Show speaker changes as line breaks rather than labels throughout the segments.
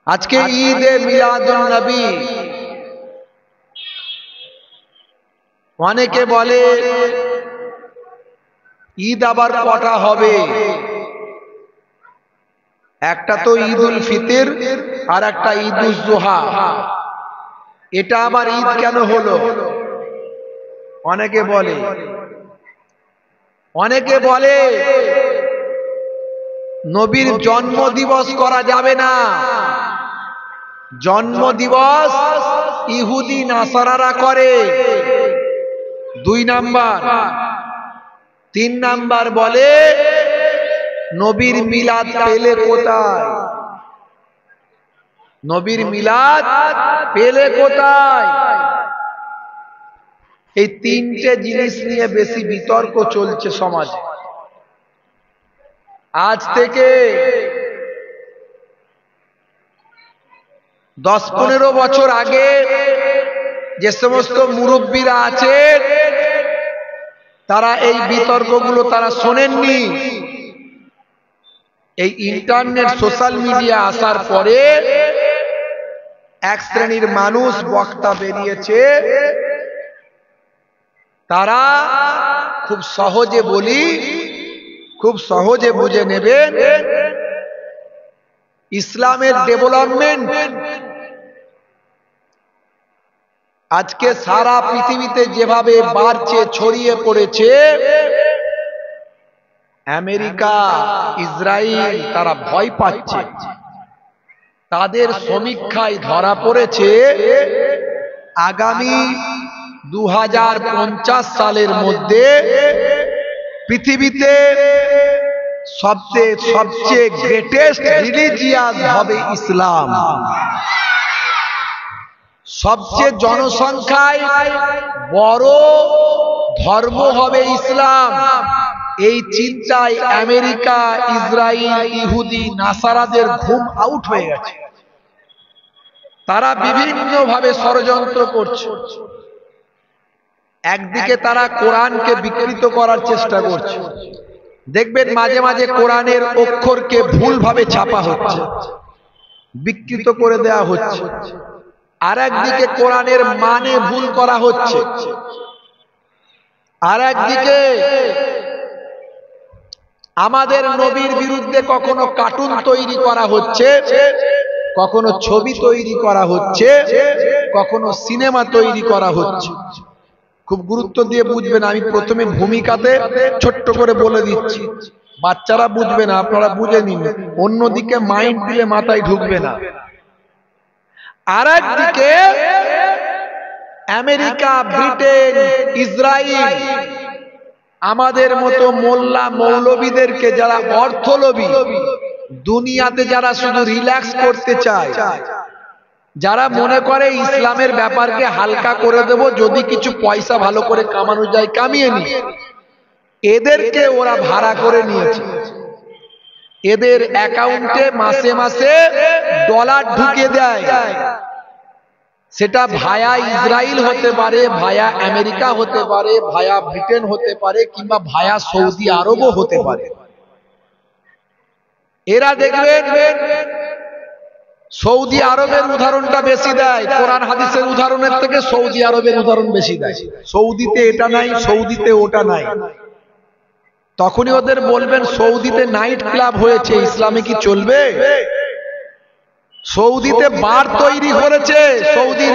আজকে ঈদে মিলাদুন নবী। অনেকে বলে ঈদ আবার কটা হবে? একটা তো ঈদুল ফিতর আর একটা ঈদুল জুহা। এটা আবার ঈদ কেন হলো? অনেকে বলে নবীর জন্ম দিবস করা যাবে না। জন্ম দিবস ইহুদি নাসারারা করে, 2 নাম্বার। 3 নাম্বার বলে নবীর মিলাদ পেলে কোথায়? নবীর মিলাদ পেলে কোথায়? এই 3টে জিনিস নিয়ে বেশি বিতর্ক চলছে সমাজে। আজ থেকে 10-15 বছর আগে যে সমস্ত মুরব্বীরা আছে তারা এই বিতর্কগুলো তারা শোনেননি। এই ইন্টারনেট সোশ্যাল মিডিয়া আসার পরে এক শ্রেণীর মানুষ বক্তা বেরিয়েছে, তারা খুব সহজে বলি, খুব সহজে বুঝে নেবেন। ইসলামের ডেভেলপমেন্ট আজকে সারা পৃথিবীতে যেভাবে বাড়ছে, ছড়িয়ে পড়েছে, আমেরিকা, ইসরায়েল তারা ভয় পাচ্ছে। তাদের সমীক্ষায় ধরা পড়েছে আগামী 2050 সালের মধ্যে পৃথিবীতে সবচেয়ে গ্রেটেস্ট রিলিজিয়াস হবে ইসলাম। সবচেয়ে জনসংখ্যায় বড় ধর্ম হবে ইসলাম। এই চিন্তায় আমেরিকা, ইসরায়েল, ইহুদি নাসারাদের ঘুম আউট হয়ে গেছে। তারা বিভিন্ন ভাবে ষড়যন্ত্র করছে। একদিকে তারা কোরআনকে বিকৃত করার চেষ্টা করছে। দেখবেন মাঝে মাঝে কোরআনের অক্ষরকে ভুলভাবে ছাপা হচ্ছে, বিকৃত করে দেয়া হচ্ছে। আর একদিকে কোরআনের মানে ভুল করা হচ্ছে। আর একদিকে আমাদের নবীর বিরুদ্ধে কখনো কার্টুন তৈরি করা হচ্ছে, কখনো ছবি তৈরি করা হচ্ছে, কখনো সিনেমা তৈরি করা হচ্ছে। খুব গুরুত্ব দিয়ে বুঝবেন। আমি প্রথমে ভূমিকাতে ছোট্ট করে বলে দিচ্ছি, বাচ্চারা বুঝবে না, আপনারা বুঝে নিন। অন্যদিকে মাইন্ড দিলে মাথায় ঢুকবে না। আর একদিকে আমেরিকা, ব্রিটেন, ইসরায়েল আমাদের মতো মোল্লা মৌলবীদেরকে, যারা অর্থলোভী, দুনিয়াতে যারা শুধু রিল্যাক্স করতে চায়, যারা মনে করে ইসলামের ব্যাপারকে হালকা করে দেব, যদি কিছু পয়সা ভালো করে কামানো যায় কামিয়ে নি, এদেরকে ওরা ভাড়া করে নিয়েছে। এদের অ্যাকাউন্টে মাসে মাসে ডলার ঢুকে দেয়। সেটা ভায়া ইসরায়েল হতে পারে, ভায়া আমেরিকা হতে পারে, ভায়া ব্রিটেন হতে পারে, কিংবা ভায়া সৌদি আরবও হতে পারে। এরা দেখবেন সৌদি আরবের উদাহরণটা বেশি দেয়, কোরআন হাদিসের উদাহরণের থেকে সৌদি আরবের উদাহরণ বেশি দেয়। সৌদিতে এটা নাই, সৌদিতে ওটা নাই। তখনই ওদের বলবেন সৌদিতে নাইট ক্লাব হয়েছে, ইসলামে কি চলবে? সৌদিতে বার তৈরি করেছে সৌদির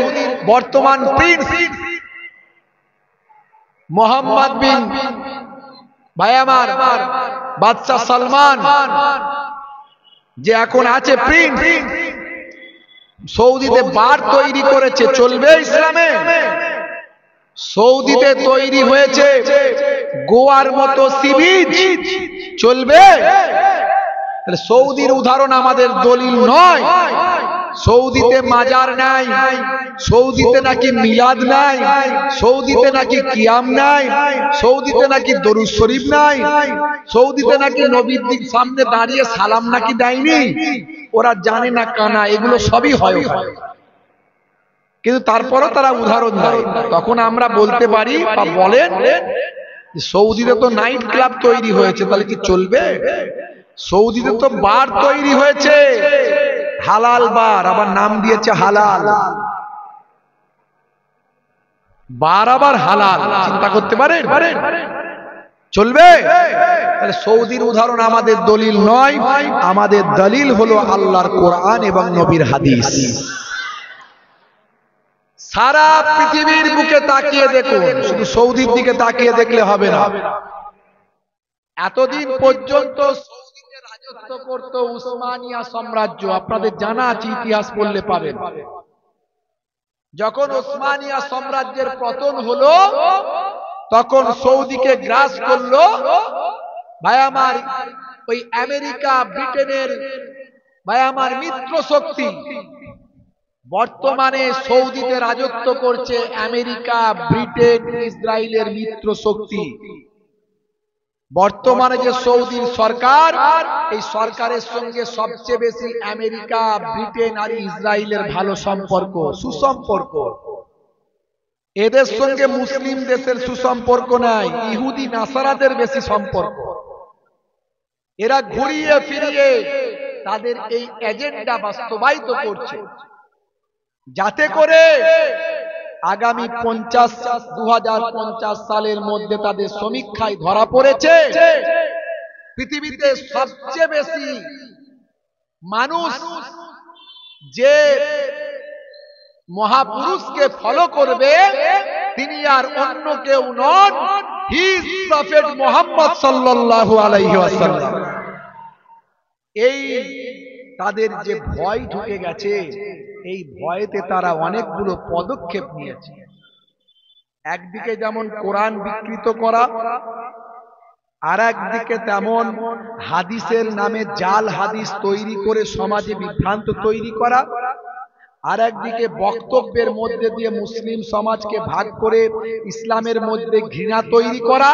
বর্তমান প্রিন্স মোহাম্মদ বিন ভাই আমার বাদশাহ সালমান, যে এখন আছে প্রিন্স, সৌদিতে বার তৈরি করেছে। চলবে ইসলামে? সৌদিতে তৈরি হয়েছে গোয়ার মতো সি বিচ, চলবে? সৌদির উদাহরণ আমাদের দলিল নয়। সৌদিতে মাজার নাই, সৌদিতে নাকি মিলাদ নাই, সৌদিতে নাকি কিয়াম নাই, সৌদিতে নাকি দরুদ শরীফ নাই, সৌদিতে নাকি নবীর দিক সামনে দাঁড়িয়ে সালাম নাকি দেয়নি। ওরা জানে না কানা, এগুলো সবই হয়। কিন্তু তারপরও তারা উদাহরণ দেয়। তখন আমরা বলতে পারি বা বলেন সৌদিতে তো নাইট ক্লাব তৈরি হয়েছে, তাহলে কি চলবে? সৌদিতে তো বার তৈরি হয়েছে, হালাল বার, আবার নাম দিয়েছে হালাল বার, আবার হালাল। চিন্তা করতে পারেন? চলবে? তাহলে সৌদির উদাহরণ আমাদের দলিল নয়, আমাদের দলিল হলো আল্লাহর কোরআন এবং নবীর হাদিস। সারা পৃথিবীর বুকে তাকিয়ে দেখুন, শুধু সৌদির দিকে তাকিয়ে দেখলে হবে না। এতদিন পর্যন্ত সৌদিতে রাজত্ব করত উসমানিয়া সাম্রাজ্য, আপনাদের জানা আছে, ইতিহাস পড়লে পাবেন। যখন উসমানিয়া সাম্রাজ্যের পতন হলো, তখন সৌদিকে গ্রাস করলো ভাই আমার ওই আমেরিকা ব্রিটেনের ভাই আমার মিত্র শক্তি। বর্তমানে সৌদিতে রাজত্ব করছে আমেরিকা, ব্রিটেন, ইসরায়েলের মিত্র শক্তি। বর্তমানে যে সৌদির সরকার, এই সরকারের সঙ্গে সবচেয়ে বেশি আমেরিকা, ব্রিটেন আর ইসরায়েলের ভালো সম্পর্ক, সুসম্পর্ক। এদের সঙ্গে মুসলিম দেশের সুসম্পর্ক নাই, ইহুদি নাসারাদের বেশি সম্পর্ক। এরা ঘুরিয়ে ফিরিয়ে তাদের এই এজেন্ডা বাস্তবায়িত করছে, যাতে করে আগামী 2050 সালের মধ্যে তাদের সমীক্ষায় ধরা পড়েছে পৃথিবীতে সবচেয়ে বেশি মানুষ যে মহাপুরুষকে ফলো করবে তিনি আর অন্য কেউ নন, হিজ প্রফেট মুহাম্মদ সাল্লাল্লাহু আলাইহি ওয়াসাল্লাম। এই তাদের যে ভয় ঢুকে গেছে, এই ভয়েতে তারা অনেকগুলো পদক্ষেপ নিয়েছে। একদিকে যেমন কোরআন বিকৃত করা, আর একদিকে তেমন হাদিসের নামে জাল হাদিস তৈরি করে সমাজে বিভ্রান্ত তৈরি করা, আর একদিকে বক্তব্যের মধ্যে দিয়ে মুসলিম সমাজকে ভাগ করে ইসলামের মধ্যে ঘৃণা তৈরি করা।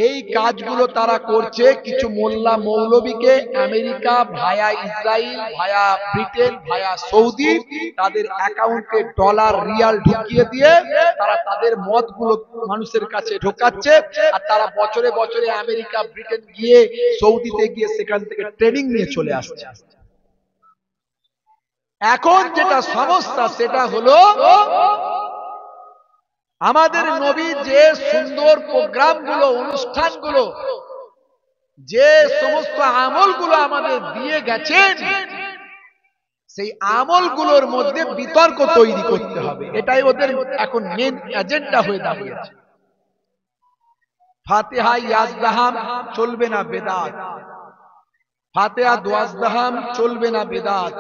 এই কাজগুলো তারা করছে কিছু মোল্লা মৌলবীকে আমেরিকা ভায়া ইসরায়েল ভায়া ব্রিটেন ভায়া সৌদি তাদের অ্যাকাউন্টে ডলার রিয়াল ঢুকিয়ে দিয়ে তারা তাদের মতগুলো মানুষের কাছে ঢোকাচ্ছে। আর তারা বছরে বছরে আমেরিকা ব্রিটেন গিয়ে সৌদিতে গিয়ে সেখান থেকে ট্রেনিং নিয়ে চলে আসছে। এখন যেটা সমস্যা সেটা হলো আমাদের নবী যে সুন্দর প্রোগ্রামগুলো, অনুষ্ঠানগুলো, যে সমস্ত আমলগুলো আমাদের দিয়ে গেছেন, সেই আমলগুলোর মধ্যে বিতর্ক তৈরি করতে হবে। এটাই ওদের এখন মেন এজেন্ডা হয়ে দাঁড়িয়েছে। ফাতিহা ইয়াজদাহাম চলবে না বেদাত, ফাতিহা দুয়াজদাহাম চলবে না বেদাত,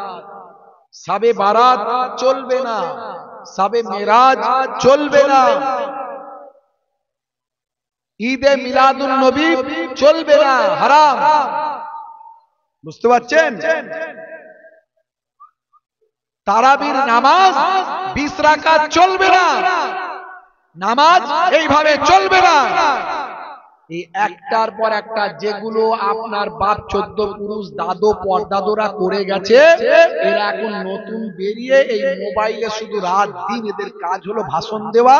সাবে বারাত চলবে না, সাবে মেরাজ চলবে না, ঈদে মিলাদুন নবী চলবে না, হারাম। বুঝতে পারছেন? তারাবির নামাজ 20 রাকাত চলবে না, নামাজ এইভাবে চলবে না। এই একটার পর একটা যেগুলো আপনার বাপ 14 পুরুষ দাদু পরদাদুরা করে গেছে, এরা এখন নতুন বেরিয়ে এই মোবাইলে শুধু রাত দিন এদের কাজ হলো ভাষণ দেওয়া,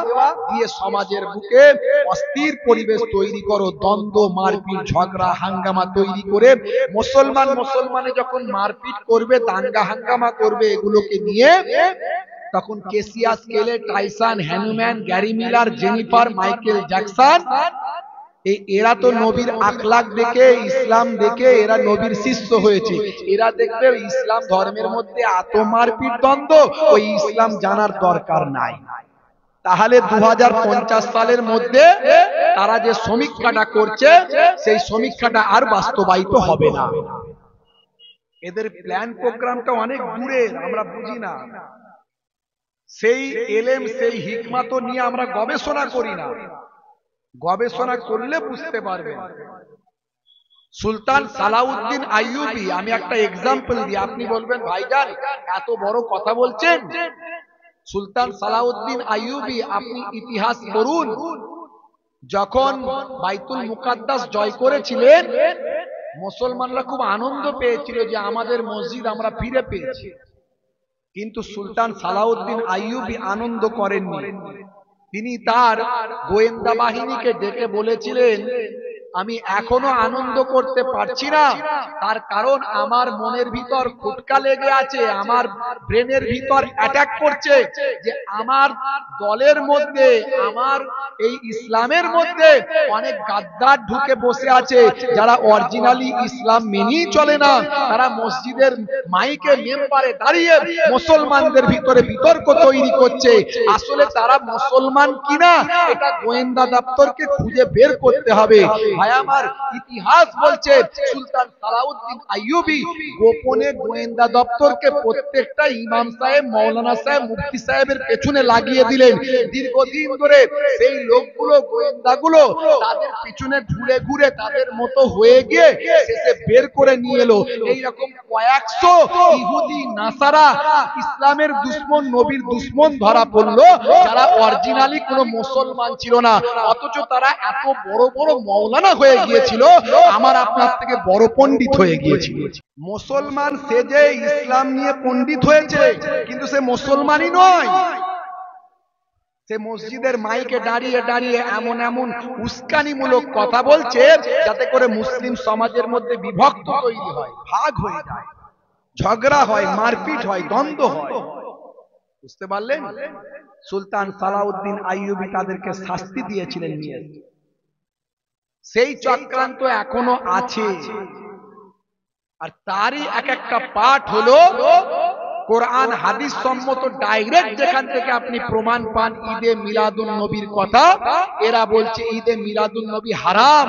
দিয়ে সমাজের বুকে অস্থির পরিবেশ তৈরি করো, দ্বন্দ্ব, মারপিট, ঝগড়া, হাঙ্গামা তৈরি করে মুসলমানে যখন মারপিট করবে, দাঙ্গা হাঙ্গামা করবে এগুলোকে নিয়ে, তখন কেসিয়াস কেলে, টাইসন, হ্যানুম্যান, Gary Miller, Jennifer, Michael Jackson, এরা তো নবীর আখলাক দেখে, ইসলাম দেখে এরা নবীর শিষ্য হয়েছে। এরা দেখবে ইসলাম ধর্মের মধ্যে এত মারপিট দ্বন্দ্ব, ওই ইসলাম জানার দরকার নাই। তাহলে 2050 সালের মধ্যে তারা যে সমীক্ষাটা করছে, সেই সমীক্ষাটা আর বাস্তবায়িত হবে না। এদের প্ল্যান প্রোগ্রামটা অনেক দূরের, আমরা বুঝি না। সেই এলেম, সেই হিকমা তো নিয়ে আমরা গবেষণা করি না। গবেষণা করলে বুঝতে পারবেন। সুলতান সালাউদ্দিন আইয়ুবী, আমি একটা এক্সাম্পল দিই, আপনি বলবেন ভাইজান এত বড় কথা বলছেন। সুলতান সালাউদ্দিন আইয়ুবী, আপনি ইতিহাস পড়ুন। যখন বাইতুল মুকাদ্দাস জয় করেছিলেন, মুসলমানরা খুব আনন্দ পেয়েছিল যে আমাদের মসজিদ আমরা ফিরে পেয়েছি। কিন্তু সুলতান সালাউদ্দিন আইয়ুবী আনন্দ করেননি। তিনি তার গোয়েন্দা বাহিনীকে ডেকে বলেছিলেন, আমি এখনো আনন্দ করতে পারছি না, তার কারণ আমার মনের ভিতর খুটকা লেগে আছে, আমার ব্রেনের ভিতর অ্যাটাক করছে যে আমার দলের মধ্যে, আমার এই ইসলামের মধ্যে অনেক গাদ্দার ঢুকে বসে আছে, যারা অরিজিনালি ইসলাম মেনেই চলে না। তারা মসজিদের মাইকে মেম্বারে দাঁড়িয়ে মুসলমানদের ভিতরে বিতর্ক তৈরি করছে। আসলে তারা মুসলমান কিনা এটা গোয়েন্দা দপ্তরকে খুঁজে বের করতে হবে। ভাই আমার, ইতিহাস বলছে সুলতান সালাউদ্দিন আইয়ুবী গোপনে গোয়েন্দা দপ্তরকে প্রত্যেকটা ইমাম সাহেব, মাওলানা সাহেব, মুফতি সাহেবের পেছনে লাগিয়ে দিলেন। দীর্ঘদিন ধরে সেই লোকগুলো, গোয়েন্দাগুলো তাদের পিছনে ঘুরে ঘুরে তাদের মতো হয়ে গিয়ে শেষে বের করে নিয়ে এলো। এইরকম কয়েকশো ইহুদি নাসারা ইসলামের দুশ্মন, নবীর দুশ্মন ধরা পড়লো, যারা অরিজিনালি কোনো মুসলমান ছিল না, অথচ তারা এত বড় বড় মাওলানা হয়ে গিয়েছিল, আমার আপনার থেকে বড় পণ্ডিত হয়ে গিয়েছিল। মুসলমান সেজে ইসলাম নিয়ে পণ্ডিত হয়েছে, কিন্তু সে মুসলমানই নয়। সে মসজিদের মাইকে দাঁড়িয়ে দাঁড়িয়ে এমন এমন উস্কানিমূলক কথা বলছে যাতে করে মুসলিম সমাজের মধ্যে বিভক্ত তৈরি হয়, ভাগ হয়ে যায়, ঝগড়া হয়, মারপিট হয়, দ্বন্দ্ব হয়। বুঝতে পারলেন? সুলতান সালাউদ্দিন আইয়ুবী তাদেরকে শাস্তি দিয়েছিলেন নিয়ে। সেই চক্রান্ত এখনো আছে, আর তারই এক একটা পাঠ হলো কোরআন হাদিস সম্মত ডাইরেক্ট যেখান থেকে আপনি প্রমাণ পান ঈদে মিলাদুন নবীর কথা। এরা বলছে ঈদে মিলাদুন নবী হারাম,